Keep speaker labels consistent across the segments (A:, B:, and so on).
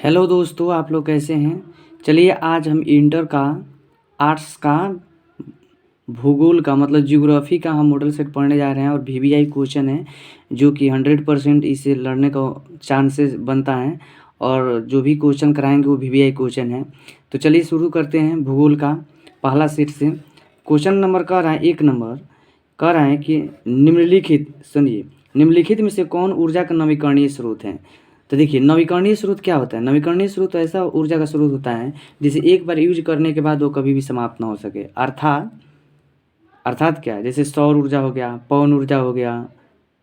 A: Hello दोस्तों, आप लोग कैसे हैं। चलिए आज हम इंटर का आर्ट्स का भूगोल का मतलब ज्योग्राफी का हम मॉडल सेट पढ़ने जा रहे हैं और वीवीआई क्वेश्चन है जो कि 100% इसे लड़ने का चांसेस बनता है और जो भी क्वेश्चन कराएंगे वो वीवीआई क्वेश्चन है। तो चलिए शुरू करते हैं भूगोल का पहला सेट से। क्वेश्चन नंबर कह रहा है 1 नंबर कह रहा है कि निम्नलिखित में से कौन ऊर्जा का नवीकरणीय स्रोत है। तो देखिए नवीकरणीय स्रोत क्या होता है। नवीकरणीय स्रोत ऐसा ऊर्जा का स्रोत होता है जिसे एक बार यूज करने के बाद वो कभी भी समाप्त ना हो सके। अर्थात क्या है, जैसे सौर ऊर्जा हो गया, पवन ऊर्जा हो गया,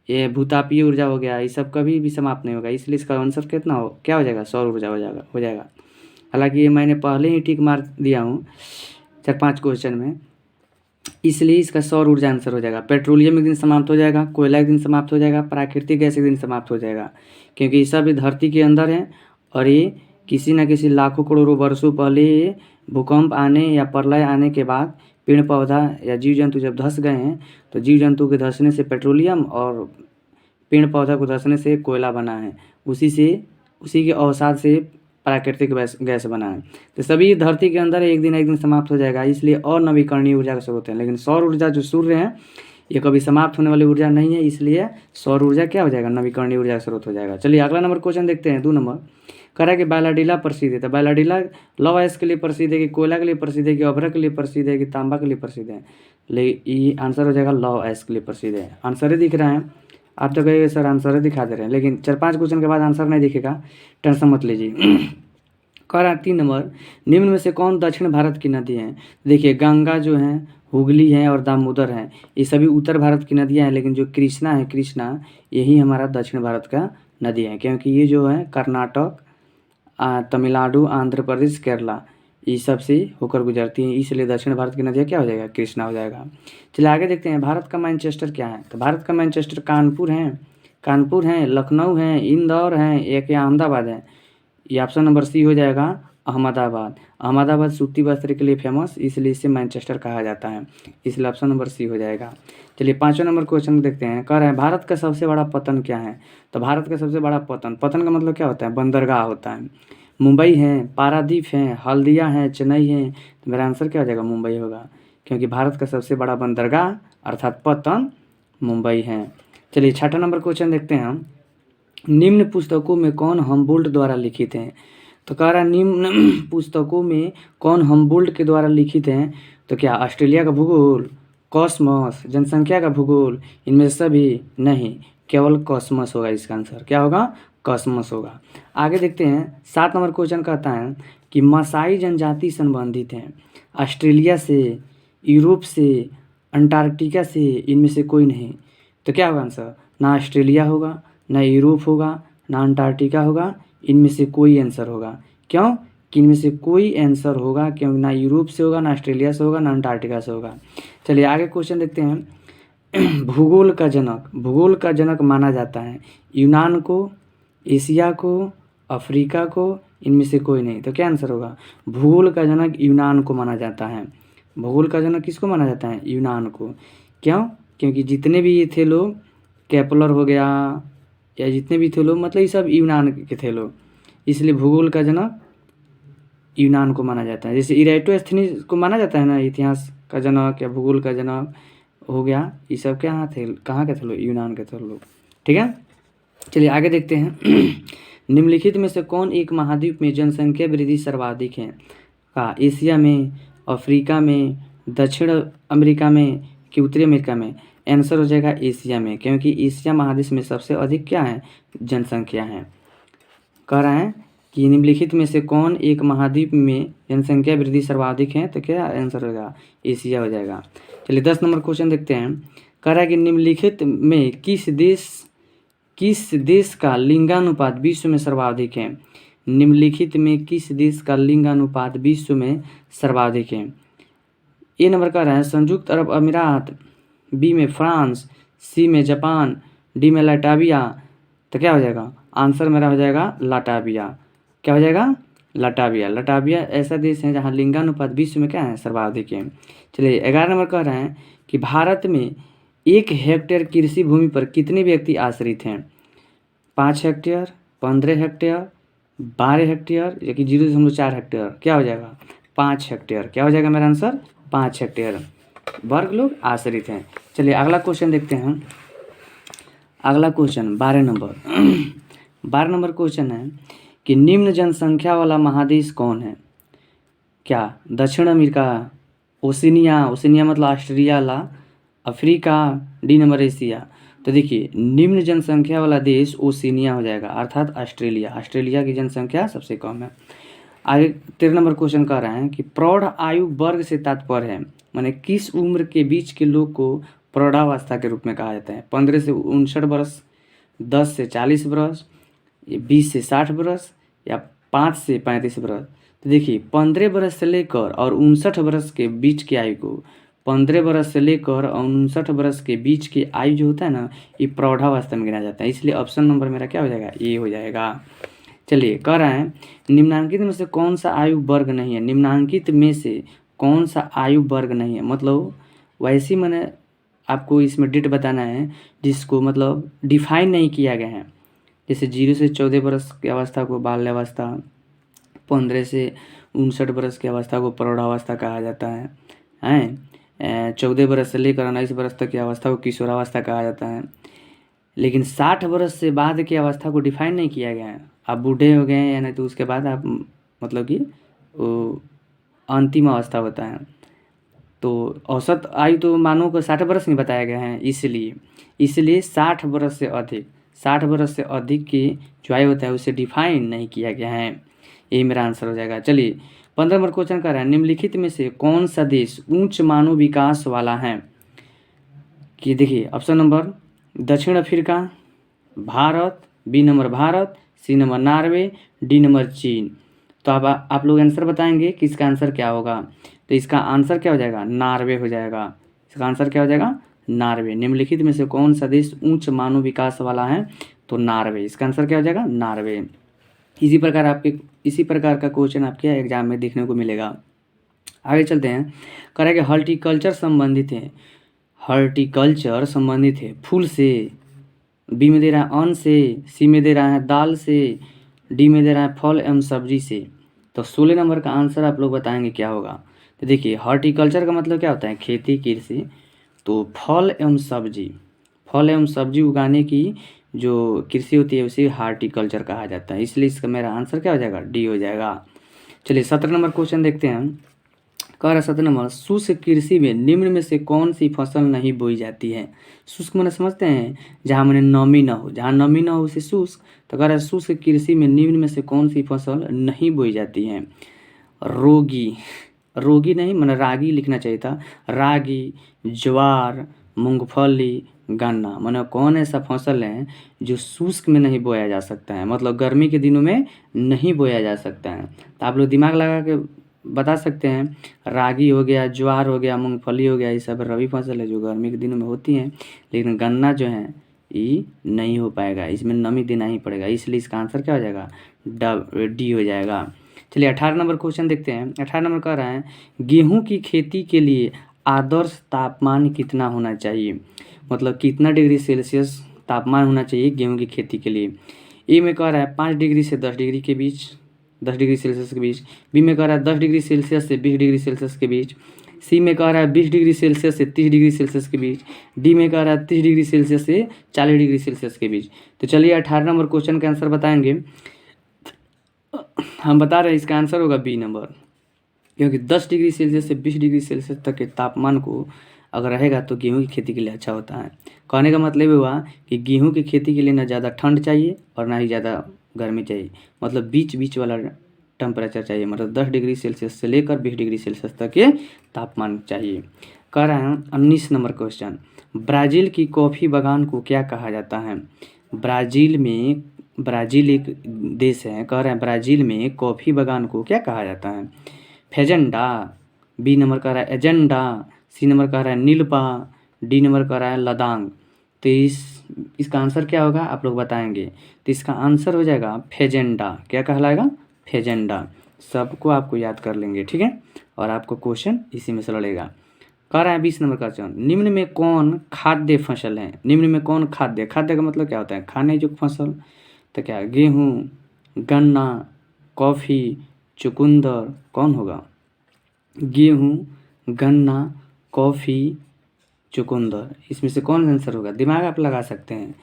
A: ये भूतापीय ऊर्जा हो गया, ये सब कभी भी समाप्त नहीं होगा। इसलिए इसका आंसर कितना क्या हो जाएगा, सौर ऊर्जा हो जाएगा। हालांकि ये मैंने पहले ही टिक मार दिया हूँ 4-5 क्वेश्चन में, इसलिए इसका सौर ऊर्जा आंसर हो जाएगा। पेट्रोलियम एक दिन समाप्त हो जाएगा, कोयला एक दिन समाप्त हो जाएगा, प्राकृतिक गैस एक दिन समाप्त हो जाएगा, क्योंकि ये सब धरती के अंदर है और ये किसी न किसी लाखों करोड़ों वर्षों पहले ये भूकंप आने या प्रलय आने के बाद पेड़ पौधा या जीव जंतु जब धंस गए हैं तो जीव जंतु के धंसने से पेट्रोलियम और पेड़ पौधा को धंसने से कोयला बना है, उसी के अवसाद से प्राकृतिक गैस बना है। तो सभी धरती के अंदर एक दिन समाप्त हो जाएगा, इसलिए और नवीकरणीय ऊर्जा का स्रोत है। लेकिन सौर ऊर्जा जो सूर्य है ये कभी समाप्त होने वाली ऊर्जा नहीं है, इसलिए सौर ऊर्जा क्या हो जाएगा, नवीकरणीय ऊर्जा का स्रोत हो जाएगा। चलिए अगला नंबर क्वेश्चन देखते हैं। 2 नंबर कह रहा है कि बालाडीला प्रसिद्ध है। तो बालाडीला लौह अयस्क के लिए प्रसिद्ध है कि कोयला के लिए प्रसिद्ध है कि अभ्रक के लिए प्रसिद्ध है कि तांबा के लिए प्रसिद्ध है। लेकिन ये आंसर हो जाएगा लौह अयस्क के लिए प्रसिद्ध है। आंसर ही दिख रहा है, आप तो कहिए सर आंसर ही दिखा दे रहे हैं, लेकिन 4-5 क्वेश्चन के बाद आंसर नहीं दिखेगा, टेंशन मत लीजिए। कह रहा है 3 नंबर निम्न में से कौन दक्षिण भारत की नदी है। देखिए गंगा जो है, हुगली है और दामोदर है, ये सभी उत्तर भारत की नदियाँ हैं, लेकिन जो कृष्णा यही हमारा दक्षिण भारत का नदी है, क्योंकि ये जो है कर्नाटक, तमिलनाडु, आंध्र प्रदेश, केरला ये सब से होकर गुजरती हैं, इसलिए दक्षिण भारत की नदियाँ क्या हो जाएगा, कृष्णा हो जाएगा। चलिए आगे देखते हैं। भारत का मैनचेस्टर क्या है। तो भारत का मैनचेस्टर कानपुर है, लखनऊ है, इंदौर है, एक अहमदाबाद है। ये ऑप्शन नंबर सी हो जाएगा, अहमदाबाद सूती वस्त्र के लिए फेमस, इसलिए इसे मैनचेस्टर कहा जाता है, इसलिए ऑप्शन नंबर सी हो जाएगा। चलिए 5वां नंबर क्वेश्चन देखते हैं। कह रहे हैं भारत का सबसे बड़ा पतन क्या है। तो भारत का सबसे बड़ा पतन का मतलब क्या होता है, बंदरगाह होता है। मुंबई है, पारादीप है, हल्दिया है, चेन्नई है। तो मेरा आंसर क्या हो जाएगा, मुंबई होगा, क्योंकि भारत का सबसे बड़ा बंदरगाह अर्थात पतन मुंबई है। चलिए 6वां नंबर क्वेश्चन देखते हैं हम। निम्न पुस्तकों में कौन हम्बोल्ट द्वारा लिखित हैं। तो कह रहा है निम्न पुस्तकों में कौन हम्बोल्ट के द्वारा लिखित हैं। तो क्या ऑस्ट्रेलिया का भूगोल, कॉस्मस, जनसंख्या का भूगोल, इनमें से सभी नहीं, केवल कॉस्मस होगा। इसका आंसर क्या होगा, कॉस्मस होगा। आगे देखते हैं। 7 नंबर क्वेश्चन कहता है कि मसाई जनजाति संबंधित हैं ऑस्ट्रेलिया से, यूरोप से, अंटार्कटिका से, इनमें से कोई नहीं। तो क्या होगा आंसर, ना ऑस्ट्रेलिया होगा, ना यूरोप होगा, ना अंटार्कटिका होगा, इनमें से कोई आंसर होगा। क्यों कि इनमें से कोई आंसर होगा, क्योंकि ना यूरोप से होगा, ना ऑस्ट्रेलिया से होगा, ना अंटार्कटिका से होगा। चलिए आगे क्वेश्चन देखते हैं। भूगोल का जनक माना जाता है यूनान को, एशिया को, अफ्रीका को, इनमें से कोई नहीं। तो क्या आंसर होगा, भूगोल का जनक यूनान को माना जाता है। भूगोल का जनक किसको माना जाता है, यूनान को। क्यों, क्योंकि जितने भी ये थे लोग, केपलर हो गया या जितने भी थे लोग, मतलब ये सब यूनान के थे लोग, इसलिए भूगोल का जनक यूनान को माना जाता है। जैसे इराटोस्थेनीज को माना जाता है ना, इतिहास का जनक या भूगोल का जनक हो गया, ये सब कहाँ के थे लोग, यूनान के थे लोग। ठीक है, चलिए आगे देखते हैं। निम्नलिखित में से कौन एक महाद्वीप में जनसंख्या वृद्धि सर्वाधिक है। का एशिया में, अफ्रीका में, दक्षिण अमेरिका में कि उत्तरी अमेरिका में। आंसर हो जाएगा एशिया में, क्योंकि एशिया महादेश में सबसे अधिक क्या है, जनसंख्या है। कह रहा है कि निम्नलिखित में से कौन एक महाद्वीप में जनसंख्या वृद्धि सर्वाधिक है। तो क्या आंसर होगा, एशिया हो जाएगा। चलिए 10 नंबर क्वेश्चन देखते हैं। कह रहा है कि निम्नलिखित में किस देश का लिंगानुपात विश्व में सर्वाधिक है। निम्नलिखित में किस देश का लिंगानुपात विश्व में सर्वाधिक है। ए नंबर कह रहा है संयुक्त अरब अमीरात, बी में फ्रांस, सी में जापान, डी में लाटाविया। तो क्या हो जाएगा, आंसर मेरा हो जाएगा लाटाविया। क्या हो जाएगा, लाटाविया ऐसा देश है जहाँ लिंगानुपात विश्व में क्या है, सर्वाधिक है। चलिए 11 नंबर कह रहे हैं कि भारत में 1 हेक्टेयर कृषि भूमि पर कितने व्यक्ति आश्रित हैं। 5 हेक्टेयर, 15 हेक्टेयर, 12 हेक्टेयर या कि 0.4 हेक्टेयर, क्या हो जाएगा 5 हेक्टेयर। क्या हो जाएगा मेरा आंसर 5 हेक्टेयर वर्ग लोग आश्रित हैं। चलिए अगला क्वेश्चन देखते हैं। अगला क्वेश्चन 12 नंबर 12 नंबर क्वेश्चन है कि निम्न जनसंख्या वाला महादेश कौन है। क्या दक्षिण अमेरिका, ओशिनिया, ओशिनिया मतलब ऑस्ट्रेलिया ला, अफ्रीका, डी नंबर एशिया। तो देखिए निम्न जनसंख्या वाला देश ओशिनिया हो जाएगा अर्थात ऑस्ट्रेलिया। ऑस्ट्रेलिया की जनसंख्या सबसे कम है। आगे 13 नंबर क्वेश्चन कह रहे हैं कि प्रौढ़ आयु वर्ग से तात्पर्य है, माने किस उम्र के बीच के लोग को प्रौढ़ावस्था के रूप में कहा जाता है। 15 से 59 वर्ष, 10 से 40 वर्ष, 20 से 60 वर्ष या 5 से 35 वर्ष। तो देखिए 15 वर्ष से लेकर और 59 वर्ष के बीच की आयु को, 15 वर्ष से लेकर और 59 वर्ष के बीच की आयु जो होता है ना, ये प्रौढ़ावस्था में गिना जाता है। इसलिए ऑप्शन नंबर मेरा क्या हो जाएगा, ए हो जाएगा। चलिए कह रहे हैं निम्नांकित में से कौन सा आयु वर्ग नहीं है। निम्नांकित में से कौन सा आयु वर्ग नहीं है, मतलब वैसे ही मैंने आपको इसमें डेट बताना है जिसको मतलब डिफाइन नहीं किया गया है। जैसे 0 से 14 वर्ष की अवस्था को बाल्यावस्था, 15 से 59 वर्ष की अवस्था को प्रौढ़ावस्था कहा जाता है 14 वर्ष से लेकर 19 वर्ष तक की अवस्था को किशोरावस्था कहा जाता है। लेकिन 60 वर्ष से बाद की अवस्था को डिफाइन नहीं किया गया है। आप बूढ़े हो गए हैं या नहीं तो उसके बाद आप मतलब कि वो अंतिम अवस्था होता है। तो औसत आयु तो मानव को 60 वर्ष नहीं बताया गया है, इसलिए 60 वर्ष से अधिक, 60 वर्ष से अधिक की जो आयु होता है उसे डिफाइन नहीं किया गया है। यही मेरा आंसर हो जाएगा। चलिए 15 नंबर क्वेश्चन कर रहा है निम्नलिखित में से कौन सा देश उच्च मानव विकास वाला है। कि देखिए ऑप्शन नंबर दक्षिण Africa, Bharat, B number Bharat, C number Norway, D number चीन। तो अब आप लोग आंसर बताएंगे कि इसका आंसर क्या होगा। तो इसका आंसर क्या हो जाएगा, नॉर्वे हो जाएगा। इसका आंसर क्या हो जाएगा, नॉर्वे। निम्नलिखित में से कौन सा देश उच्च मानव विकास वाला है, तो नॉर्वे। इसका आंसर क्या हो जाएगा, नॉर्वे। इसी प्रकार का क्वेश्चन आपके एग्जाम में देखने को मिलेगा। आगे चलते हैं। कह रहा है कि हॉर्टिकल्चर संबंधित है फूल से, बी में दे रहा है अन्न से, सी में दे रहा है दाल से, डी में दे रहा है फल एवं सब्जी से। तो 16 नंबर का आंसर आप लोग बताएंगे क्या होगा। तो देखिए हॉर्टिकल्चर का मतलब क्या होता है, खेती कृषि। तो फल एवं सब्जी उगाने की जो कृषि होती है उसे हॉर्टिकल्चर कहा जाता है। इसलिए इसका मेरा आंसर क्या हो जाएगा, डी हो जाएगा। चलिए 17 नंबर क्वेश्चन देखते हैं। कह रहा 17 नंबर शुष्क कृषि में निम्न में से कौन सी फसल नहीं बोई जाती है। शुष्क मैंने समझते हैं जहाँ मैंने नमी न हो उसे शुष्क। तो कह रहा है शुष्क कृषि में निम्न में से कौन सी फसल नहीं बोई जाती है। रोगी नहीं मैंने रागी लिखना चाहिए था। रागी, ज्वार, मूंगफली, गन्ना, मैंने कौन ऐसा फसल है जो शुष्क में नहीं बोया जा सकता है, मतलब गर्मी के दिनों में नहीं बोया जा सकता है। तो आप लोग दिमाग लगा के बता सकते हैं। रागी हो गया, ज्वार हो गया, मूंगफली हो गया, ये सब रबी फसल है जो गर्मी के दिनों में होती हैं। लेकिन गन्ना जो है ये नहीं हो पाएगा, इसमें नमी देना ही पड़ेगा। इसलिए इसका आंसर क्या हो जाएगा, डी हो जाएगा। चलिए 18 नंबर क्वेश्चन देखते हैं। 18 नंबर कह रहा है गेहूं की खेती के लिए आदर्श तापमान कितना होना चाहिए, मतलब कितना डिग्री सेल्सियस तापमान होना चाहिए गेहूं की खेती के लिए। ए में कह रहा है 5 डिग्री से 10 डिग्री के बीच, 10 डिग्री सेल्सियस के बीच। बी में कह रहा है 10 डिग्री सेल्सियस से 20 डिग्री सेल्सियस के बीच। सी में कह रहा है 20 डिग्री सेल्सियस से 30 डिग्री सेल्सियस के बीच। डी में कह रहा है 30 डिग्री सेल्सियस से 40 डिग्री सेल्सियस के बीच। तो चलिए 18 नंबर क्वेश्चन का आंसर बताएंगे। हम बता रहे हैं इसका आंसर होगा बी नंबर, क्योंकि 10 डिग्री सेल्सियस से 20 डिग्री सेल्सियस तक के तापमान को अगर रहेगा तो गेहूं की खेती के लिए अच्छा होता है। कहने का मतलब हुआ कि गेहूं की खेती के लिए ना ज़्यादा ठंड चाहिए और ना ही ज़्यादा गर्मी चाहिए, मतलब बीच वाला टेम्परेचर चाहिए, मतलब 10 डिग्री सेल्सियस से लेकर 20 डिग्री सेल्सियस तक के तापमान चाहिए। कह रहे हैं 19 नंबर क्वेश्चन, ब्राज़ील की कॉफ़ी बागान को क्या कहा जाता है। ब्राज़ील एक देश है। कह रहे हैं ब्राज़ील में कॉफ़ी बागान को क्या कहा जाता है। फेजेंडा, बी नंबर कह रहा है एजेंडा, सी नंबर कह रहा है नीलपा, डी नंबर कह रहा है लदांग। तो इसका आंसर क्या होगा आप लोग बताएंगे। तो इसका आंसर हो जाएगा फेजेंडा। क्या कहलाएगा, फेजेंडा। सबको आपको याद कर लेंगे, ठीक है, और आपको क्वेश्चन इसी में से लड़ेगा। कह रहा है 20 नंबर का क्वेश्चन, निम्न में कौन खाद्य फसल है। निम्न में कौन खाद्य का मतलब क्या होता है, खाने योग्य फसल। तो क्या गेहूँ, गन्ना, कॉफ़ी, चुकंदर कौन होगा? गेहूँ, गन्ना, कॉफ़ी, चुकंदर, इसमें से कौन आंसर होगा? दिमाग आप लगा सकते हैं।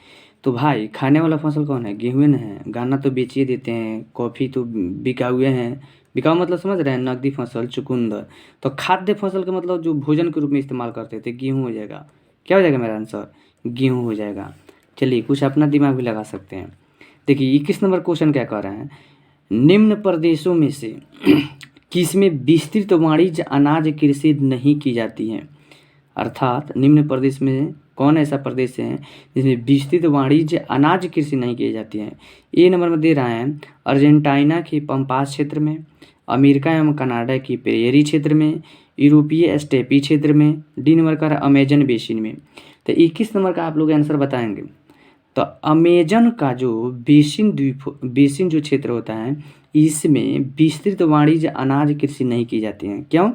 A: तो भाई खाने वाला फसल कौन है? गेहूँ न है। गन्ना तो बेच ही देते हैं, कॉफ़ी तो बिकाऊ हैं। बिकाऊ मतलब समझ रहे हैं, नकदी फसल, चुकंदर। तो खाद्य फसल का मतलब जो भोजन के रूप में इस्तेमाल करते थे, गेहूँ हो जाएगा। क्या हो जाएगा मेरा आंसर? गेहूँ हो जाएगा। चलिए कुछ अपना दिमाग भी लगा सकते हैं। देखिए 21 नंबर क्वेश्चन क्या कह रहा है, निम्न प्रदेशों में से किसमें विस्तृत वाणिज्य अनाज कृषि नहीं की जाती है? अर्थात निम्न प्रदेश में कौन ऐसा प्रदेश है जिसमें विस्तृत वाणिज्य अनाज कृषि नहीं की जाती है? ए नंबर में दे रहा है अर्जेंटीना के पंपास क्षेत्र में, अमेरिका एवं कनाडा की प्रेयरी क्षेत्र में, यूरोपीय स्टेपी क्षेत्र में, डी नंबर का अमेजन बेसिन में। तो 21 नंबर का आप लोग आंसर बताएंगे। तो अमेजन का जो बेसिन जो क्षेत्र होता है, इसमें विस्तृत वाणिज्य अनाज कृषि नहीं की जाती है। क्यों?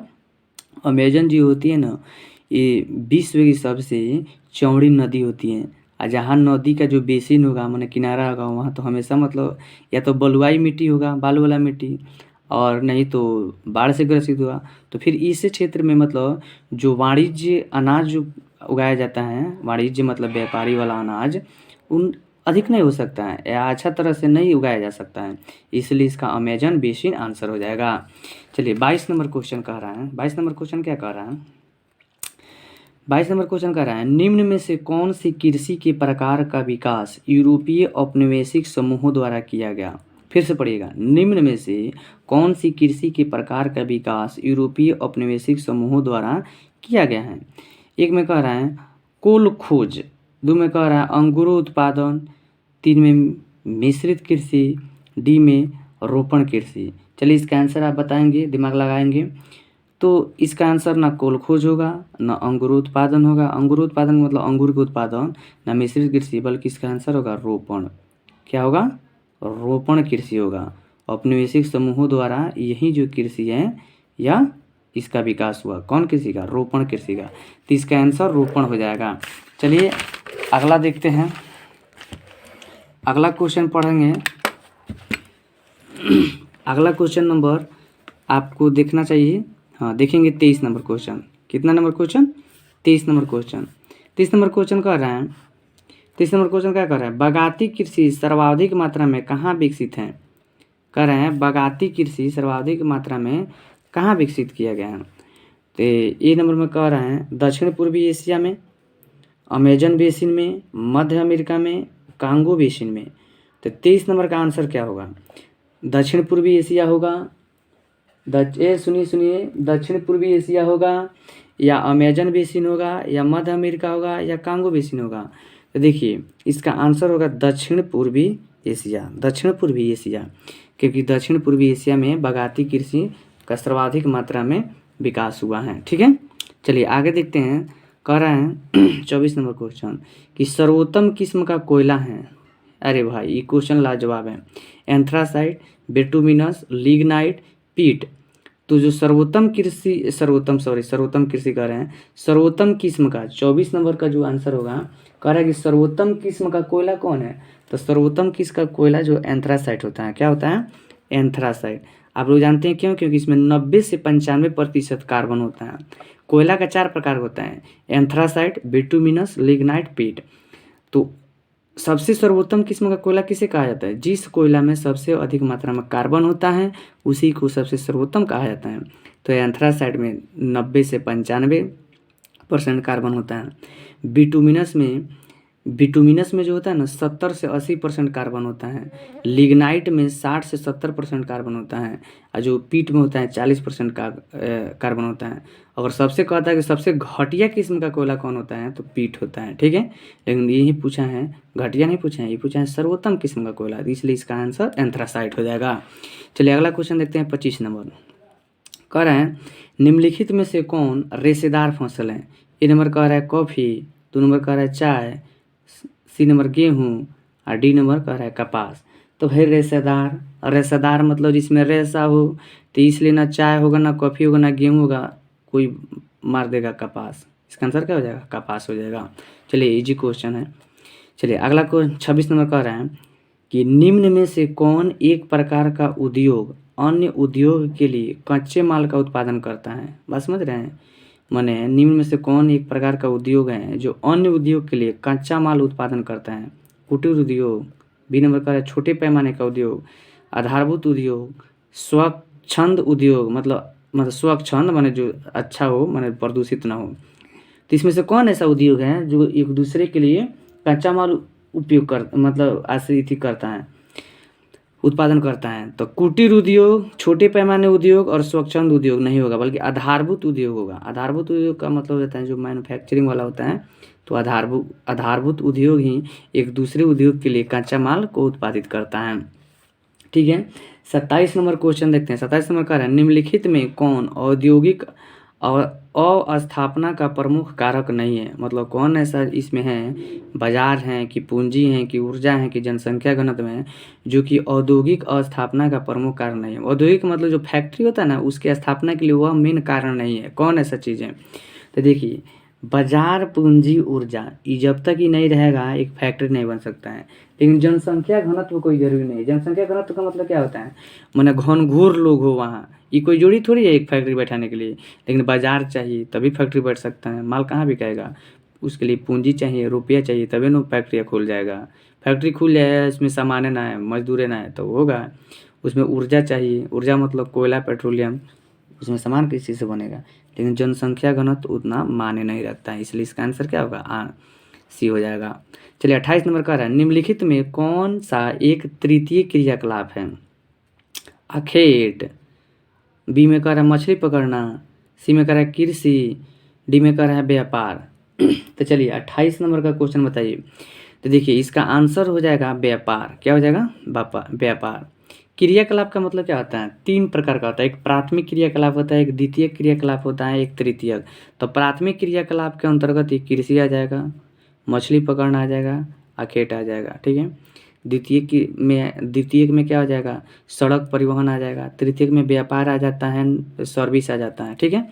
A: अमेजन जो होती है ना, ये विश्व की सबसे चौड़ी नदी होती है। और जहाँ नदी का जो बेसिन होगा माने किनारा होगा, वहाँ तो हमेशा मतलब या तो बलुआई मिट्टी होगा, बालू वाला मिट्टी, और नहीं तो बाढ़ से ग्रसित हुआ। तो फिर इस क्षेत्र में मतलब जो वाणिज्य अनाज जो उगाया जाता है, वाणिज्य मतलब व्यापारी वाला अनाज, उन अधिक नहीं हो सकता है या अच्छा तरह से नहीं उगाया जा सकता है, इसलिए इसका अमेजन बेसिन आंसर हो जाएगा। चलिए 22 नंबर क्वेश्चन कह रहा है, 22 नंबर क्वेश्चन क्या कह रहा है, 22 नंबर क्वेश्चन कह रहा है, निम्न में से कौन सी कृषि के प्रकार का विकास यूरोपीय औपनिवेशिक समूहों द्वारा किया गया? फिर से पढ़िएगा, निम्न में से कौन सी कृषि के प्रकार का विकास यूरोपीय औपनिवेशिक समूहों द्वारा किया गया है? एक में कह रहा है कुल खोज, दो में कह रहा है अंगूर उत्पादन, तीन में मिश्रित कृषि, डी में रोपण कृषि। चलिए इसका आंसर आप बताएंगे, दिमाग लगाएंगे। तो इसका आंसर ना कुल खोज होगा, ना अंगूर उत्पादन होगा। अंगूर उत्पादन मतलब अंगूर के उत्पादन, ना मिश्रित कृषि, बल्कि इसका आंसर होगा रोपण। क्या होगा? रोपण कृषि होगा। औपनिवेशिक समूहों द्वारा यही जो कृषि है या इसका विकास हुआ, कौन कृषि का? रोपण कृषि का। तो इसका आंसर रोपण हो जाएगा। चलिए अगला देखते हैं, अगला क्वेश्चन पढ़ेंगे। अगला क्वेश्चन नंबर आपको देखना चाहिए, हाँ देखेंगे 23 नंबर क्वेश्चन। कितना number question? 23 number question. 23 number question कह रहा है, 23 नंबर क्वेश्चन क्या कर रहा है, बागाती कृषि सर्वाधिक मात्रा में कहाँ विकसित है? कह रहे हैं बागाती कृषि सर्वाधिक मात्रा में कहाँ विकसित किया गया है? तो ए नंबर में कह रहे हैं दक्षिण पूर्वी एशिया में, अमेजन बेसिन में, मध्य अमेरिका में, कांगो बेसिन में। तो 23 नंबर का आंसर क्या होगा? दक्षिण पूर्वी एशिया होगा, सुनिए दक्षिण पूर्वी एशिया होगा, या अमेजन बेसिन होगा, या मध्य अमेरिका होगा, या कांगो बेसिन होगा। तो देखिए इसका आंसर होगा दक्षिण पूर्वी एशिया, दक्षिण पूर्वी एशिया, क्योंकि दक्षिण पूर्वी एशिया में बागाती कृषि का सर्वाधिक मात्रा में विकास हुआ है। ठीक है, चलिए आगे देखते हैं। कह रहे हैं 24 नंबर क्वेश्चन कि सर्वोत्तम किस्म का कोयला है। अरे भाई ये क्वेश्चन लाजवाब है। एंथ्रासाइट, बिटुमिनस, लिग्नाइट, पीट। तो जो सर्वोत्तम कृषि कह रहे हैं, सर्वोत्तम किस्म का 24 नंबर का जो आंसर होगा, कह रहा है कि सर्वोत्तम किस्म का कोयला कौन है? तो सर्वोत्तम किस्म का कोयला जो एंथ्रासाइट होता है। क्या होता है? एंथ्रासाइट। आप लोग जानते हैं क्यों? क्योंकि इसमें 90 से 95% कार्बन होता है। कोयला का 4 प्रकार होता है, एंथ्रासाइट, बिटुमिनस, लिग्नाइट, पीट। तो सबसे सर्वोत्तम किस्म का कोयला किसे कहा जाता है? जिस कोयला में सबसे अधिक मात्रा में कार्बन होता है उसी को सबसे सर्वोत्तम कहा जाता है। तो एंथ्रासाइड में 90 से 95% कार्बन होता है। बिटुमिनस में जो होता है ना 70 से 80% कार्बन होता है। लिग्नाइट में 60 से 70% कार्बन होता है, और जो पीट में होता है 40% का कार्बन होता है। अगर सबसे कहता है कि सबसे घटिया किस्म का कोयला कौन होता है, तो पीट होता है। ठीक है, लेकिन यही पूछा है, घटिया नहीं पूछा है, ये पूछा है सर्वोत्तम किस्म का कोयला, इसलिए इसका आंसर एंथ्रासाइट हो जाएगा। चलिए अगला क्वेश्चन देखते हैं 25 नंबर। कह रहे हैं निम्नलिखित में से कौन रेशेदार फसल है? ए नंबर कह रहा है कॉफ़ी, 2 नंबर कह रहा है चाय, सी नंबर गेहूँ, और डी नंबर कह रहा है कपास। तो भाई रेशेदार मतलब जिसमें रेशा हो, तो इसलिए ना चाय होगा, ना कॉफ़ी होगा, ना गेहूँ होगा, कोई मार देगा कपास। इसका आंसर क्या हो जाएगा? कपास हो जाएगा। चलिए इजी क्वेश्चन है। चलिए अगला क्वेश्चन 26 नंबर कह रहा है कि निम्न में से कौन एक प्रकार का उद्योग अन्य उद्योग के लिए कच्चे माल का उत्पादन करता है। बात समझ रहे हैं, माने निम्न में से कौन एक प्रकार का उद्योग है जो अन्य उद्योग के लिए कच्चा माल उत्पादन करता है। कुटीर उद्योग, बी नंबर का है छोटे पैमाने का उद्योग, आधारभूत उद्योग, स्वच्छंद उद्योग मतलब स्वच्छंद माने जो अच्छा हो, माने प्रदूषित ना हो। तो इसमें से कौन ऐसा उद्योग है जो एक दूसरे के लिए कच्चा माल उपयोग कर मतलब आश्रित करता है, उत्पादन करता है। तो कुटीर उद्योग, छोटे पैमाने उद्योग और स्वच्छंद उद्योग नहीं होगा, बल्कि आधारभूत उद्योग होगा। आधारभूत उद्योग का मतलब होता है जो मैन्युफैक्चरिंग वाला होता है। तो आधारभूत उद्योग ही एक दूसरे उद्योग के लिए कच्चा माल को उत्पादित करता है। ठीक है, 27 नंबर क्वेश्चन देखते हैं। 27 नंबर का है निम्नलिखित में कौन औद्योगिक और अस्थापना का प्रमुख कारक नहीं है। मतलब कौन ऐसा इसमें है, बाजार है कि पूंजी है कि ऊर्जा है कि जनसंख्या घनत्व है, जो कि औद्योगिक अस्थापना का प्रमुख कारण नहीं है। औद्योगिक मतलब जो फैक्ट्री होता है ना, उसके स्थापना के लिए वह मेन कारण नहीं है। कौन ऐसा चीज़ है, तो देखिए बाजार, पूंजी, ऊर्जा, ये जब तक ही नहीं रहेगा एक फैक्ट्री नहीं बन सकता है। लेकिन जनसंख्या घनत्व कोई जरूरी नहीं। जनसंख्या घनत्व का मतलब क्या होता है, माने घनघोर लोग हो वहाँ, ये कोई जोड़ी थोड़ी है एक फैक्ट्री बैठाने के लिए। लेकिन बाजार चाहिए तभी फैक्ट्री बैठ सकता है, माल कहाँ बिकाएगा, उसके लिए पूंजी चाहिए, रुपया चाहिए, तभी ना फैक्ट्रियाँ खुल जाएगा। फैक्ट्री खुल जाए, इसमें सामान ना है, मजदूर ना है तो होगा। उसमें ऊर्जा चाहिए, ऊर्जा मतलब कोयला, पेट्रोलियम, उसमें सामान किस चीज़ से बनेगा। लेकिन जनसंख्या घनत्व उतना माने नहीं रखता है, इसलिए इसका आंसर क्या होगा, सी हो जाएगा। चलिए 28 नंबर का है निम्नलिखित में कौन सा एक तृतीय क्रियाकलाप है। अखेट, बी में कह रहा है मछली पकड़ना, सी में कह रहा है कृषि, डी में कह रहा है व्यापार। तो चलिए 28 नंबर का क्वेश्चन बताइए। तो देखिए इसका आंसर हो जाएगा व्यापार। क्या हो जाएगा, व्यापार। क्रियाकलाप का मतलब क्या होता है, 3 प्रकार का होता है। एक प्राथमिक क्रियाकलाप होता है, एक द्वितीय क्रियाकलाप होता है, एक तृतीयक। तो प्राथमिक क्रियाकलाप के अंतर्गत एक कृषि आ जाएगा, मछली पकड़ना आ जाएगा, अखेट आ जाएगा। ठीक है, द्वितीयक में क्या हो जाएगा, सड़क परिवहन आ जाएगा। तृतीयक में व्यापार आ जाता है, सर्विस आ जाता है। ठीक है,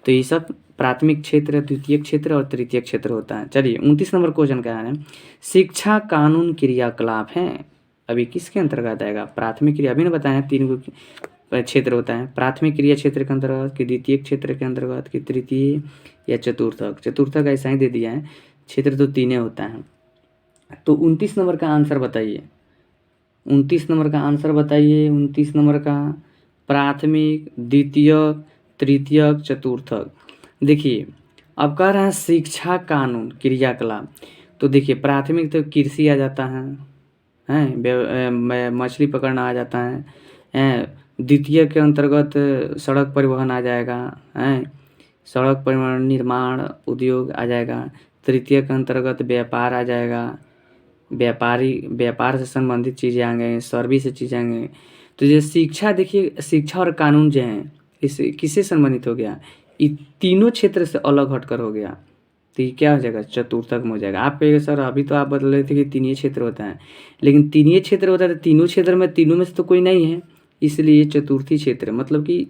A: तो ये सब प्राथमिक क्षेत्र, द्वितीयक क्षेत्र और तृतीयक क्षेत्र होता है। चलिए 29 नंबर क्वेश्चन क्या है, शिक्षा कानून क्रियाकलाप है अभी किसके अंतर्गत आएगा, प्राथमिक क्रिया। अभी ना बताया 3 गो क्षेत्र होता है, प्राथमिक क्रिया क्षेत्र के अंतर्गत कि द्वितीय क्षेत्र के अंतर्गत कि तृतीय या चतुर्थक। चतुर्थक ऐसा ही दे दिया है, क्षेत्र तो 3 होता है। तो 29 नंबर का आंसर बताइए, 29 नंबर का आंसर बताइए। 29 नंबर का प्राथमिक, द्वितीयक, तृतीयक, चतुर्थक। देखिए अब कह रहे हैं शिक्षा कानून क्रियाकलाप। तो देखिए प्राथमिक तो कृषि आ जाता है, मछली पकड़ना आ जाता है, द्वितीय के अंतर्गत सड़क परिवहन आ जाएगा, है सड़क परिवहन, निर्माण उद्योग आ जाएगा। तृतीय के अंतर्गत व्यापार आ जाएगा, व्यापार से संबंधित चीज़ें आएंगे, सर्विस से चीज़ें आएंगे। तो ये शिक्षा, देखिए शिक्षा और कानून जो हैं इससे किससे संबंधित हो गया, ये तीनों क्षेत्र से अलग हटकर हो गया। तो ये क्या हो जाएगा, चतुर्थक में हो जाएगा। आप कहेंगे सर अभी तो आप बता रहे थे कि तीन क्षेत्र होता है, लेकिन तीन क्षेत्र होता है तो तीनों क्षेत्र में, तीनों में से तो कोई नहीं है, इसलिए चतुर्थी क्षेत्र मतलब कि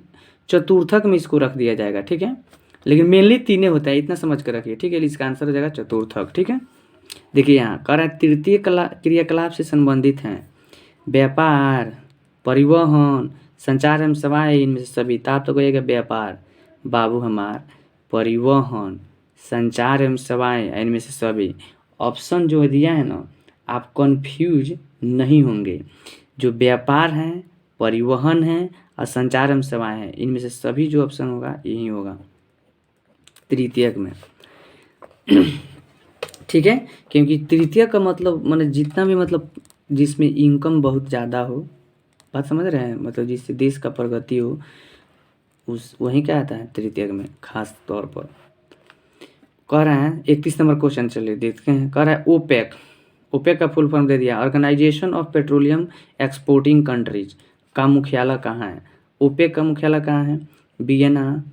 A: चतुर्थक में इसको रख दिया जाएगा। ठीक है, लेकिन मेनली तीनों होता है, इतना समझ कर रखिए। ठीक है, इसका आंसर हो जाएगा चतुर्थक। ठीक है, देखिए यहाँ कह रहा है तृतीय क्रियाकलाप से संबंधित हैं व्यापार, परिवहन, संचार एवं सेवाएं, इनमें से सभी। ताप तो कहिएगा व्यापार बाबू हमार, परिवहन, संचार एवं सेवाएं, इनमें से सभी। ऑप्शन जो दिया है ना, आप कंफ्यूज नहीं होंगे। जो व्यापार है, परिवहन है और संचार एवं सेवाएं हैं, इनमें से सभी जो ऑप्शन होगा यही होगा तृतीयक में। ठीक है, क्योंकि तृतीय का मतलब माने जितना भी मतलब जिसमें इनकम बहुत ज़्यादा हो, बात समझ रहे हैं, मतलब जिससे देश का प्रगति हो, उस वहीं क्या आता है तृतीय में खास तौर पर। कह रहे हैं 31 नंबर क्वेश्चन, चलिए देखते हैं। कह रहा है ओपेक, ओपेक का फुल फॉर्म दे दिया, organisation of petroleum exporting countries का मुख्यालय कहाँ है। ओपेक का मुख्यालय कहाँ है, वियना,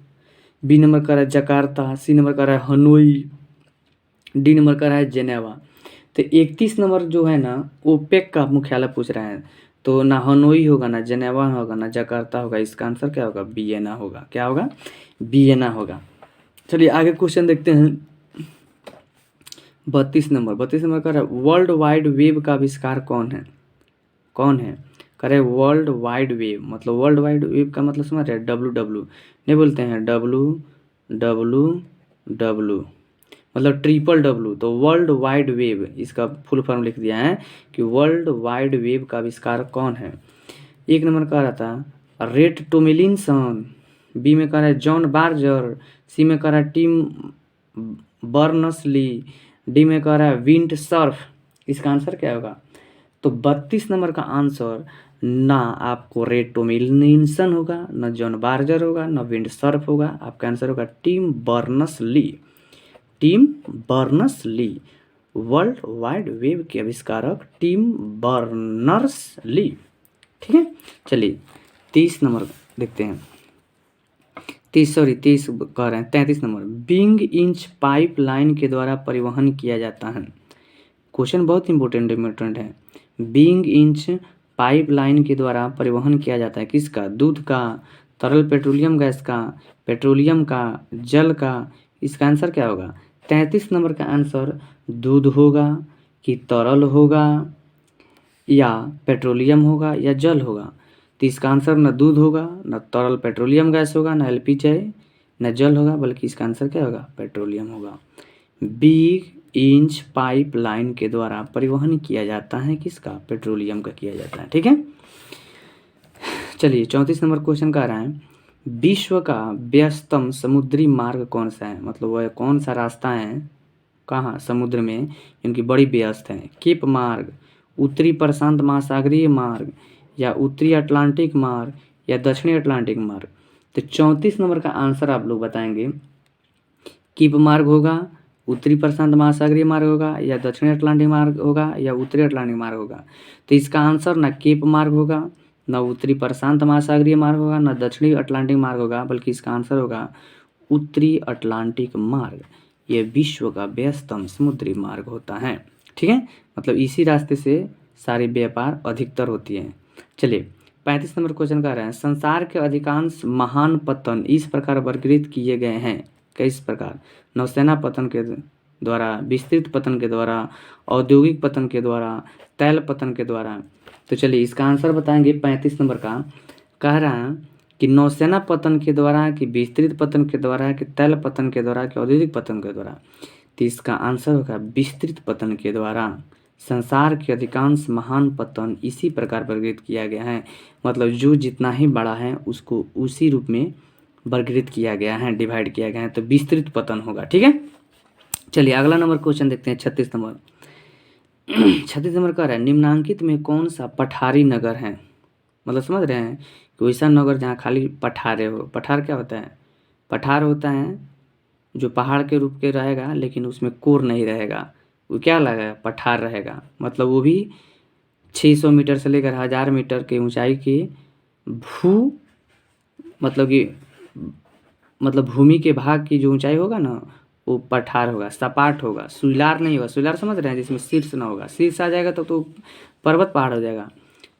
A: बी नंबर कह रहा है जकार्ता, सी नंबर कह रहा है हनोई, डी नंबर का रहा है जेनेवा। तो 31 नंबर जो है ना ओपेक का मुख्यालय पूछ रहा है, तो ना हनोई होगा, ना जेनेवा होगा, ना जकार्ता होगा। इसका आंसर क्या होगा, वियना होगा। क्या होगा, वियना होगा। चलिए आगे क्वेश्चन देखते हैं। 32 नंबर का रहा है वर्ल्ड वाइड वेब का आविष्कार कौन है। कौन है? कह रहे वर्ल्ड वाइड वेब, मतलब वर्ल्ड वाइड वेब का मतलब समझ रहे? WW नहीं बोलते हैं, WWW मतलब ट्रिपल W, तो वर्ल्ड वाइड वेब इसका फुल फॉर्म लिख दिया है कि वर्ल्ड वाइड वेब का आविष्कार कौन है? एक नंबर कह रहा था रेट टोमिलिनसन, बी में कह रहा है जॉन बार्जर, सी में कह रहा है टिम बर्नर्स-ली, डी में कह रहा है विंड सर्फ। इसका आंसर क्या होगा? तो 32 नंबर का आंसर ना आपको रेट टोमिलिनसन होगा, न जॉन बार्जर होगा, न विंड सर्फ होगा। आपका आंसर होगा Tim Berners Lee. Tim Berners Lee, world wide web के आविष्कारक टिम बर्नर्स-ली। ठीक है, चलिए 30 नंबर देखते हैं। 30 कह रहे हैं 33 नंबर, बिंग इंच पाइप लाइन के द्वारा परिवहन किया जाता है। क्वेश्चन बहुत इंपॉर्टेंट है। बिंग इंच पाइप लाइन के द्वारा परिवहन किया जाता है किसका? दूध का, तरल पेट्रोलियम गैस का, पेट्रोलियम का, जल का। इसका आंसर क्या होगा? 33 नंबर का आंसर दूध होगा कि तरल होगा या पेट्रोलियम होगा या जल होगा? तो इसका आंसर न दूध होगा, न तरल पेट्रोलियम गैस होगा, न LPG, न जल होगा, बल्कि इसका आंसर क्या होगा? पेट्रोलियम होगा। बिग इंच पाइप लाइन के द्वारा परिवहन किया जाता है किसका? पेट्रोलियम का किया जाता है। ठीक है, चलिए 34 नंबर क्वेश्चन का रहा है विश्व का व्यस्तम समुद्री मार्ग कौन सा है? मतलब वह कौन सा रास्ता है कहाँ समुद्र में इनकी बड़ी व्यस्त है? केप मार्ग, उत्तरी प्रशांत महासागरीय मार्ग, या उत्तरी अटलांटिक मार्ग, या दक्षिणी अटलांटिक मार्ग? तो 34 नंबर का आंसर आप लोग बताएंगे केप मार्ग होगा, उत्तरी प्रशांत महासागरीय मार्ग होगा, या दक्षिणी अटलांटिक मार्ग होगा, या उत्तरी अटलांटिक मार्ग होगा? तो इसका आंसर न केप मार्ग होगा, न उत्तरी प्रशांत महासागरीय मार्ग होगा, न दक्षिणी अटलांटिक मार्ग होगा, बल्कि इसका आंसर होगा उत्तरी अटलांटिक मार्ग। यह विश्व का व्यस्तम समुद्री मार्ग होता है। ठीक है, मतलब इसी रास्ते से सारे व्यापार अधिकतर होती है। चलिए 35 नंबर क्वेश्चन का रहा है संसार के अधिकांश महान पतन इस प्रकार वर्गीकृत किए गए हैं। किस प्रकार? नौसेना पतन के द्वारा, विस्तृत पतन के द्वारा, औद्योगिक पतन के द्वारा, तैल पतन के द्वारा। तो चलिए इसका आंसर बताएंगे 35 नंबर का। कह रहा है कि नौसेना पतन के द्वारा, कि विस्तृत पतन के द्वारा, कि तैल पतन के द्वारा, कि औद्योगिक पतन के द्वारा? तो इसका आंसर होगा विस्तृत पतन के द्वारा। संसार के अधिकांश महान पतन इसी प्रकार वर्गीकृत किया गया है, मतलब जो जितना ही बड़ा है उसको उसी रूप में वर्गीकृत किया गया है, डिवाइड किया गया है, तो विस्तृत पतन होगा। ठीक है, चलिए अगला नंबर क्वेश्चन देखते हैं 36 नंबर। 36 नंबर कह रहा है निम्नांकित में कौन सा पठारी नगर है? मतलब समझ रहे हैं कि वैसा नगर जहाँ खाली पठारे हो। पठार क्या होता है? पठार होता है जो पहाड़ के रूप के रहेगा लेकिन उसमें कोर नहीं रहेगा, वो क्या लगेगा? पठार रहेगा। मतलब वो भी 600 मीटर से लेकर 1000 मीटर की ऊंचाई की भू मतलब भूमि के भाग की जो ऊंचाई होगा ना वो पठार होगा, सपाट होगा, सुइलार नहीं होगा। सुइलार समझ रहे हैं जिसमें शीर्ष ना होगा, शीर्ष आ जाएगा तो पर्वत पहाड़ हो जाएगा।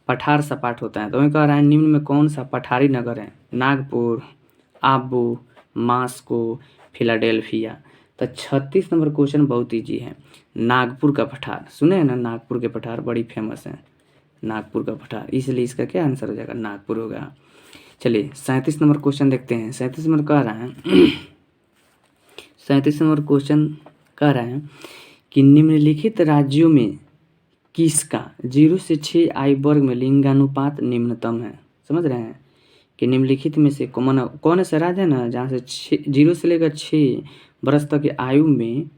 A: पठार सपाट होता है। तो वही कह रहा है निम्न में कौन सा पठारी नगर है? Nagpur, Abu, Moscow, Philadelphia. तो 36 नंबर क्वेश्चन बहुत ईजी है। नागपुर का पठार सुने हैं ना, नागपुर के पठार बड़ी फेमस है, नागपुर का पठार, इसलिए इसका क्या आंसर हो जाएगा? नागपुर होगा। चलिए 37 नंबर क्वेश्चन देखते हैं। 37 नंबर कह रहा है 37 नंबर क्वेश्चन कह रहा है कि निम्नलिखित राज्यों में किसका 0 से 6 आयु वर्ग में लिंगानुपात निम्नतम है? समझ रहे हैं कि निम्नलिखित में से कौन ऐसा राज्य है ना जहाँ से 0 से लेकर 6 वर्ष तक की आयु में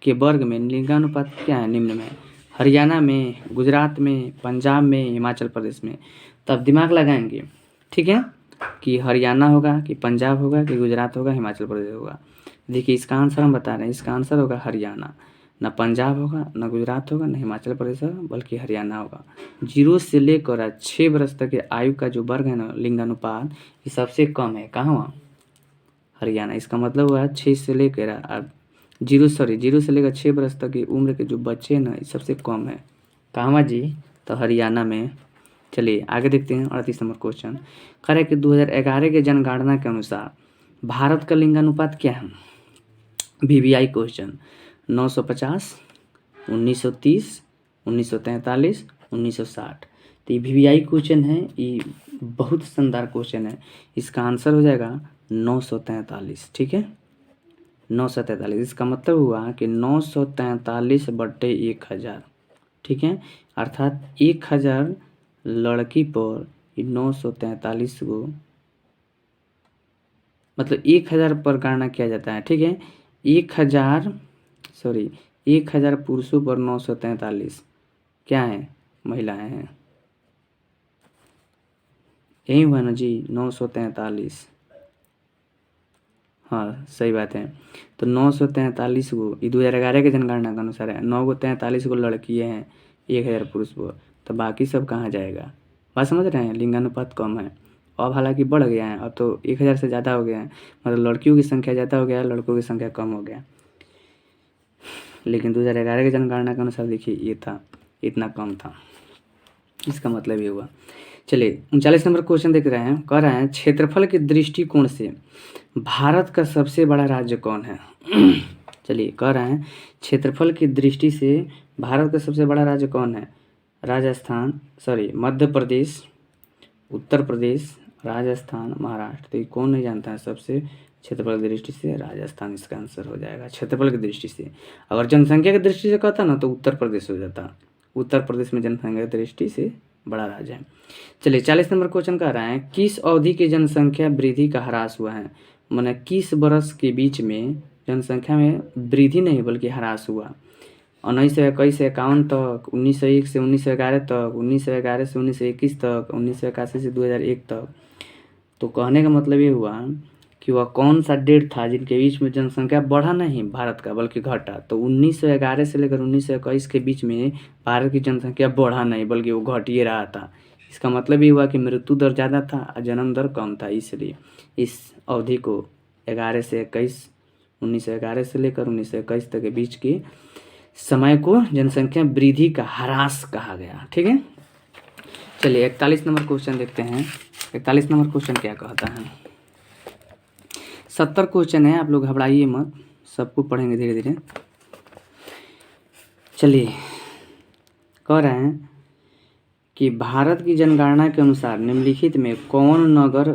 A: के वर्ग में लिंगानुपात क्या है? निम्न में। हरियाणा में, गुजरात में, पंजाब में, हिमाचल प्रदेश में। तब दिमाग लगाएंगे, ठीक है, कि हरियाणा होगा, कि पंजाब होगा, कि गुजरात होगा, हिमाचल प्रदेश होगा। देखिए इसका आंसर हम बता रहे हैं, इसका आंसर होगा हरियाणा। न पंजाब होगा, न गुजरात होगा, न हिमाचल प्रदेश होगा, बल्कि हरियाणा होगा। 0 से लेकर 6 वर्ष तक के आयु का जो वर्ग है ना लिंगानुपात, ये सबसे कम है। कहाँ हुआ? हरियाणा। इसका मतलब हुआ 0 से लेकर 6 वर्ष तक की उम्र के जो बच्चे हैं ना ये सबसे कम है। कहाँ जी? तो हरियाणा में। चलिए आगे देखते हैं 38 नंबर क्वेश्चन। कह रहा है कि 2011 के जनगणना के अनुसार भारत का लिंगानुपात क्या है? VVI question 950, 1930, 1943, 1960। तो ये VVI क्वेश्चन है, ये बहुत शानदार क्वेश्चन है। इसका आंसर हो जाएगा 943। ठीक है, 943। इसका मतलब हुआ कि 943/1000। ठीक है, अर्थात 1000 लड़की पर 943 को, मतलब 1000 पर गणना किया जाता है। ठीक है, 1000 पुरुषों पर 943 क्या है, महिलाएं हैं। यही हुआ ना जी, 943। हाँ सही बात है। तो 943 को, ये 2011 के जनगणना के अनुसार है, 943 को लड़कियाँ हैं, 1000 पुरुष पर, तो बाकी सब कहाँ जाएगा। बात समझ रहे हैं, लिंगानुपात कम है। अब हालांकि बढ़ गया है, अब तो 1000 से ज़्यादा हो गया है, मतलब लड़कियों की संख्या ज़्यादा हो गया है, लड़कों की संख्या कम हो गया। लेकिन 2011 के जनगणना के अनुसार देखिए ये था, इतना कम था। इसका मतलब ये हुआ। चलिए 39 नंबर क्वेश्चन देख रहे हैं, कह रहे हैं क्षेत्रफल के दृष्टिकोण से भारत का सबसे बड़ा राज्य कौन है। चलिए कह रहे हैं क्षेत्रफल की दृष्टि से भारत का सबसे बड़ा राज्य कौन है। मध्य प्रदेश, उत्तर प्रदेश, राजस्थान, महाराष्ट्र। तो ये कौन नहीं जानता है, सबसे क्षेत्रफल की दृष्टि से राजस्थान इसका आंसर हो जाएगा। क्षेत्रफल की दृष्टि से, अगर जनसंख्या की दृष्टि से कहता ना तो उत्तर प्रदेश हो जाता। उत्तर प्रदेश में जनसंख्या की दृष्टि से बड़ा राज्य है। चलिए 40 नंबर क्वेश्चन कह रहा है किस अवधि की जनसंख्या वृद्धि का ह्रास हुआ है। माने किस वर्ष के बीच में जनसंख्या में वृद्धि नहीं बल्कि ह्रास हुआ। 1921 से 51 तक, 1901 से 1911 तक, 1911 से 1921 तक, 1981 से 2001 तक। तो कहने का मतलब ये हुआ कि वह कौन सा डेट था जिनके बीच में जनसंख्या बढ़ा नहीं भारत का बल्कि घटा। तो 1911 से लेकर 1921 के बीच में भारत की जनसंख्या बढ़ा नहीं बल्कि वो घट ही रहा था। इसका मतलब ये हुआ कि मृत्यु दर ज़्यादा था और जन्म दर कम था। इसलिए इस अवधि को 11 से 21, 1911 से लेकर 1921 तक के बीच की समय को जनसंख्या वृद्धि का ह्रास कहा गया। ठीक है, चलिए 41 नंबर क्वेश्चन देखते हैं। 41 नंबर क्वेश्चन क्या कहता है। 70 क्वेश्चन है, आप लोग घबराइए मत, सबको पढ़ेंगे धीरे धीरे। चलिए कह रहे हैं कि भारत की जनगणना के अनुसार निम्नलिखित में कौन नगर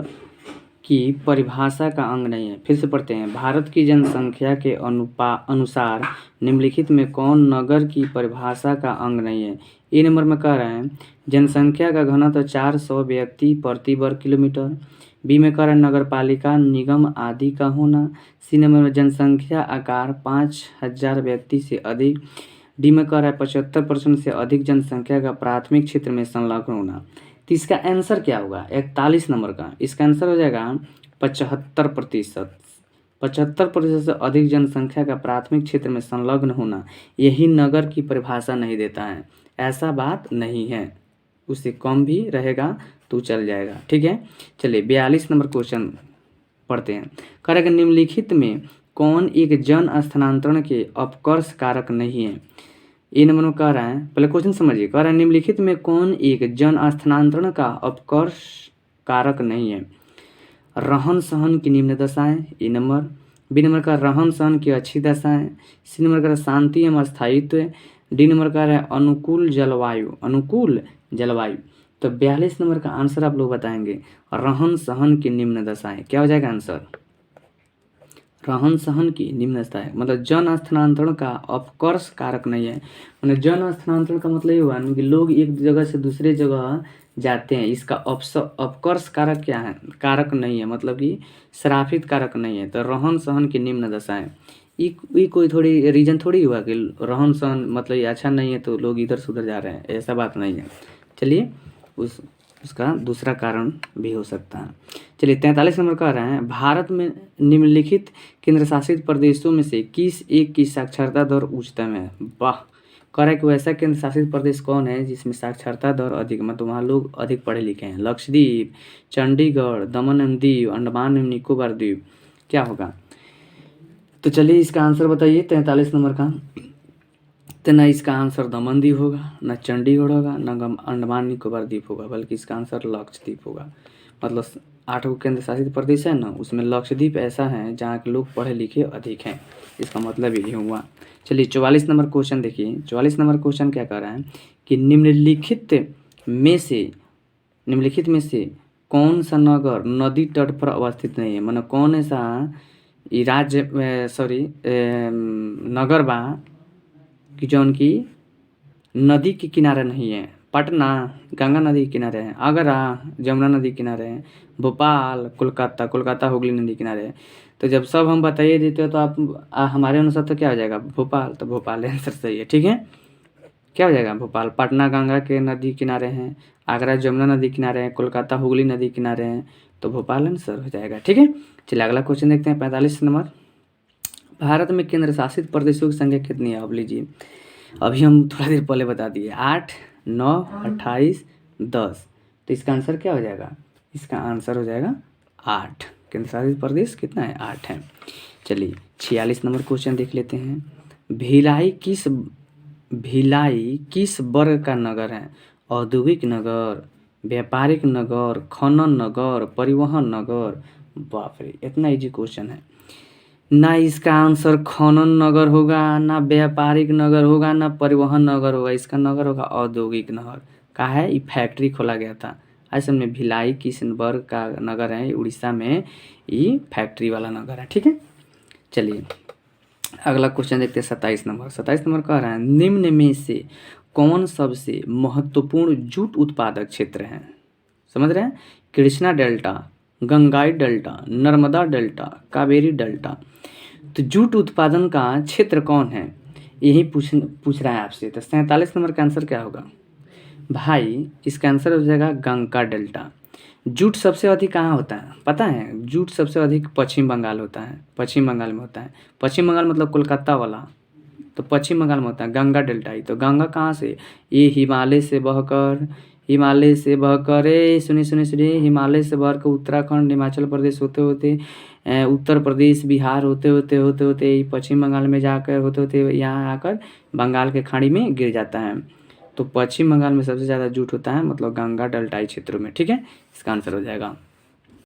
A: की परिभाषा का अंग नहीं है। फिर से पढ़ते हैं, भारत की जनसंख्या के अनुसार निम्नलिखित में कौन नगर की परिभाषा का अंग नहीं है। ए नंबर में कह रहे हैं जनसंख्या का घनत्व 400 व्यक्ति प्रति वर्ग किलोमीटर। बी में कह रहे हैं नगर पालिका, निगम आदि का होना। सी नंबर में जनसंख्या आकार 5000 व्यक्ति से अधिक। डी में कह रहा है 75% से अधिक जनसंख्या का प्राथमिक क्षेत्र में संलग्न होना। तो इसका आंसर क्या होगा 41 नंबर का। इसका आंसर हो जाएगा 75%। 75% से अधिक जनसंख्या का प्राथमिक क्षेत्र में संलग्न होना यही नगर की परिभाषा नहीं देता है, ऐसा बात नहीं है। उससे कम भी रहेगा तो चल जाएगा। ठीक है, चलिए 42 नंबर क्वेश्चन पढ़ते हैं। कह रहे हैं निम्नलिखित में कौन एक जन स्थानांतरण के अपकर्ष कारक नहीं है। ए नंबर में कह रहा है, पहले क्वेश्चन समझिए, कह रहा है निम्नलिखित में कौन एक जन स्थानांतरण का अपकर्ष कारक नहीं है। रहन सहन की निम्न दशाएं, ए नंबर। बी नंबर का रहन सहन की अच्छी दशाएं। सी नंबर का शांति एवं स्थायित्व। डी नंबर का है अनुकूल जलवायु। तो 42 नंबर का आंसर आप लोग बताएंगे रहन सहन की निम्न दशाएं। क्या हो जाएगा आंसर, रहन सहन की निम्न दशाएं, मतलब जन स्थानांतरण का अपकर्ष कारक नहीं है। मतलब जन स्थानांतरण का मतलब ये हुआ कि लोग एक जगह से दूसरे जगह जाते हैं, इसका अपकर्ष कारक क्या है, कारक नहीं है, मतलब कि श्रापित कारक नहीं है। तो रहन सहन की निम्न दशाएं ये कोई थोड़ी रीजन थोड़ी हुआ कि रहन सहन मतलब ये अच्छा नहीं है तो लोग इधर से उधर जा रहे हैं, ऐसा बात नहीं है। चलिए उसका दूसरा कारण भी हो सकता है। चलिए 43 नंबर कह रहे हैं भारत में निम्नलिखित केंद्र शासित प्रदेशों में से किस एक की साक्षरता दर उच्चतम है। वाह, कह रहा है कि वैसा केंद्र शासित प्रदेश कौन है जिसमें साक्षरता दर अधिक, मतलब वहाँ लोग अधिक पढ़े लिखे हैं। लक्षद्वीप, चंडीगढ़, दमन एवं दीव, अंडमान एवं निकोबार द्वीप, क्या होगा। तो चलिए इसका आंसर बताइए 43 नंबर का। तो ना इसका आंसर दमन द्वीप होगा, ना चंडीगढ़ होगा, ना अंडमान निकोबार द्वीप होगा, बल्कि इसका आंसर लक्षद्वीप होगा। मतलब 8 केंद्र शासित प्रदेश है ना, उसमें लक्षद्वीप ऐसा है जहाँ के लोग पढ़े लिखे अधिक हैं। इसका मतलब यही हुआ। चलिए 44 नंबर क्वेश्चन देखिए। 44 नंबर क्वेश्चन क्या कह रहा है कि निम्नलिखित में से निम्नलिखित में से कौन सा नगर नदी तट पर अवस्थित नहीं है? मतलब कौन ऐसा ई राज्य नगर बा कि जौन की नदी के किनारे नहीं है? पटना गंगा नदी के किनारे है, आगरा जमुना नदी के किनारे है, भोपाल कोलकाता हुगली नदी के किनारे है। तो जब सब हम बताइए देते हो तो आप हमारे अनुसार तो क्या हो जाएगा? भोपाल। तो भोपाल आंसर सही है। ठीक है, क्या हो जाएगा? भोपाल। पटना गंगा के नदी किनारे हैं, आगरा जमुना नदी किनारे हैं, कोलकाता हुगली नदी किनारे हैं, तो भोपाल आंसर हो जाएगा। ठीक है, चलिए अगला क्वेश्चन देखते हैं 45 नंबर। भारत में केंद्र शासित प्रदेशों की संख्या कितनी है? अब लीजिए, अभी हम थोड़ा देर पहले बता दिए 8, 9, 28, 10। तो इसका आंसर क्या हो जाएगा? इसका आंसर हो जाएगा 8। केंद्र शासित प्रदेश कितना है? 8 है। चलिए 46 नंबर क्वेश्चन देख लेते हैं। भिलाई किस वर्ग का नगर है? औद्योगिक नगर, व्यापारिक नगर, खनन नगर, परिवहन नगर। बाप रे, इतना इजी क्वेश्चन है। ना इसका आंसर खनन नगर होगा, ना व्यापारिक नगर होगा, ना परिवहन नगर होगा। इसका नगर होगा औद्योगिक नगर। का है? ये फैक्ट्री खोला गया था। ऐसे में भिलाई किस वर्ग का नगर है? उड़ीसा में ये फैक्ट्री वाला नगर है। ठीक है, चलिए अगला क्वेश्चन देखते हैं 27 नंबर। 27 नंबर कह रहा है निम्न में से कौन सबसे महत्वपूर्ण जूट उत्पादक क्षेत्र है? समझ रहे हैं? Krishna delta, Gangai delta, Narmada delta, Kaveri delta. तो जूट उत्पादन का क्षेत्र कौन है? यही पूछ रहा है आपसे। तो 47 नंबर का आंसर क्या होगा भाई? इसका आंसर हो जाएगा गंगा डेल्टा। जूट सबसे अधिक कहाँ होता है पता है? जूट सबसे अधिक पश्चिम बंगाल होता है, पश्चिम बंगाल में होता है। पश्चिम बंगाल मतलब कोलकाता वाला, तो पश्चिम बंगाल में होता है गंगा डेल्टा ही। तो गंगा कहाँ से? ये हिमालय से बहकर सुनिए हिमालय से बहकर उत्तराखंड, हिमाचल प्रदेश होते होते उत्तर प्रदेश, बिहार होते होते पश्चिम बंगाल में जाकर होते होते यहाँ आकर बंगाल के खाड़ी में गिर जाता है। तो पश्चिम बंगाल में सबसे ज़्यादा जूट होता है, मतलब गंगा डेल्टाई क्षेत्रों में। ठीक है, इसका आंसर हो जाएगा